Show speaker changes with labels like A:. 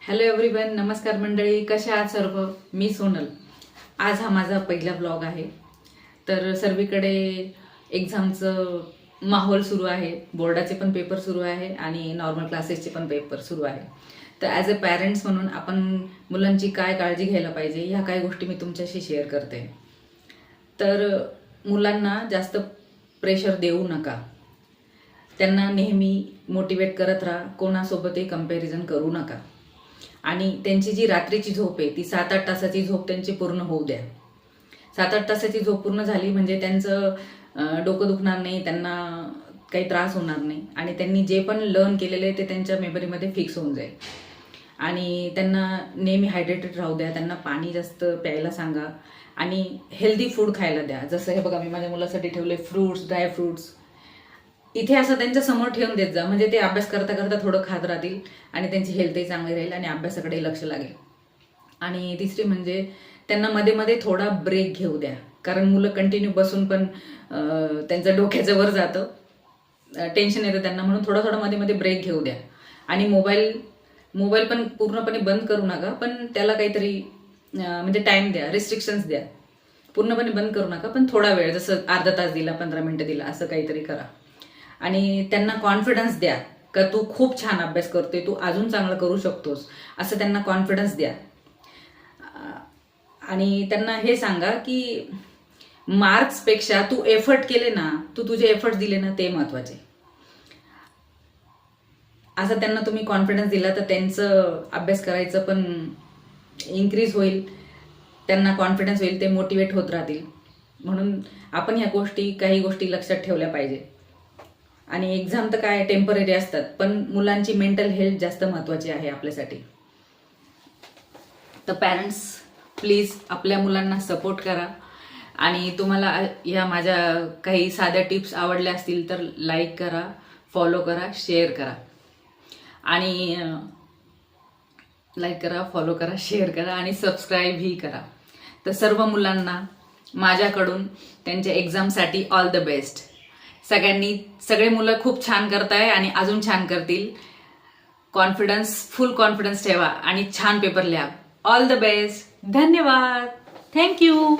A: Hello everyone, नमस्कार मंडळी, कशा आहात सर्व? मी सोनल. आज हा माझा पहिला ब्लॉग आहे. तर सर्वीकडे एक्झामचं माहोल सुरू आहे. बोर्डाचे पण पेपर सुरू आहे आणि नॉर्मल क्लासेसचे पण पेपर सुरू आहे. तर ॲज अ पॅरेंट्स म्हणून आपण मुलांची काय काळजी घ्यायला पाहिजे ह्या काही गोष्टी मी तुमच्याशी शेअर करते. तर मुलांना जास्त प्रेशर देऊ नका. त्यांना नेहमी मोटिवेट करत राहा. कोणासोबतही कंपॅरिझन करू नका. आणि त्यांची जी रात्रीची झोप आहे ती 7-8 तासाची झोप त्यांची पूर्ण होऊ द्या. 7-8 तासाची झोप पूर्ण झाली म्हणजे त्यांचं डोकं दुखणार नाही, त्यांना काही त्रास होणार नाही आणि त्यांनी जे पण लर्न केलेलं आहे ते त्यांच्या मेमरीमध्ये फिक्स होऊन जाईल. आणि त्यांना नेहमी हायड्रेटेड राहू द्या. त्यांना पाणी जास्त प्यायला सांगा आणि हेल्दी फूड खायला द्या. जसं हे बघा, मी माझ्या मुलासाठी ठेवले फ्रूट्स, ड्राय फ्रूट्स. इथे असं त्यांच्या समोर ठेवून देत जा, म्हणजे ते अभ्यास करता करता थोडं खात राहतील आणि त्यांची हेल्थही चांगली राहील आणि अभ्यासाकडे लक्ष लागेल. आणि तिसरी म्हणजे त्यांना मध्ये मध्ये थोडा ब्रेक घेऊ द्या, कारण मुलं कंटिन्यू बसून पण त्यांचं डोक्याचं वर जातं, टेन्शन येतं त्यांना, म्हणून थोडा थोडा मध्ये मध्ये ब्रेक घेऊ द्या. आणि मोबाईल पण पूर्णपणे बंद करू नका, पण त्याला काहीतरी म्हणजे टाइम द्या, रिस्ट्रिक्शन्स द्या. पूर्णपणे बंद करू नका, पण थोडा वेळ, जसं अर्धा तास दिला, 15 मिनिटं दिला, असं काहीतरी करा. आणि त्यांना कॉन्फिडन्स द्या का तू खूप छान अभ्यास करतोय, तू अजून चांगलं करू शकतोस, असं त्यांना कॉन्फिडन्स द्या. आणि त्यांना हे सांगा की मार्क्सपेक्षा तू एफर्ट केले ना, तू तुझे एफर्ट दिले ना, ते महत्वाचे. असं त्यांना तुम्ही कॉन्फिडन्स दिला तर त्यांचं अभ्यास करायचं पण इन्क्रीज होईल, त्यांना कॉन्फिडन्स होईल, ते मोटिवेट होत राहतील. म्हणून आपण ह्या काही गोष्टी लक्षात ठेवल्या पाहिजे. आणि एक्झाम तर काय टेम्पररी असतात, पण मुलांची मेंटल हेल्थ जास्त महत्वाची आहे आपल्यासाठी. तर पॅरेंट्स, प्लीज आपल्या मुलांना सपोर्ट करा. आणि तुम्हाला या माझ्या काही साध्या टिप्स आवडल्या असतील तर लाईक करा, फॉलो करा, शेअर करा. आणि लाईक करा, फॉलो करा, शेअर करा आणि सबस्क्राईबही करा. तर सर्व मुलांना माझ्याकडून त्यांच्या एक्झामसाठी ऑल द बेस्ट. सगळे मुलं खूप छान करताय आणि अजून छान करतील. फुल कॉन्फिडन्स ठेवा आणि छान पेपर लिहा. All the best. धन्यवाद. थँक्यू.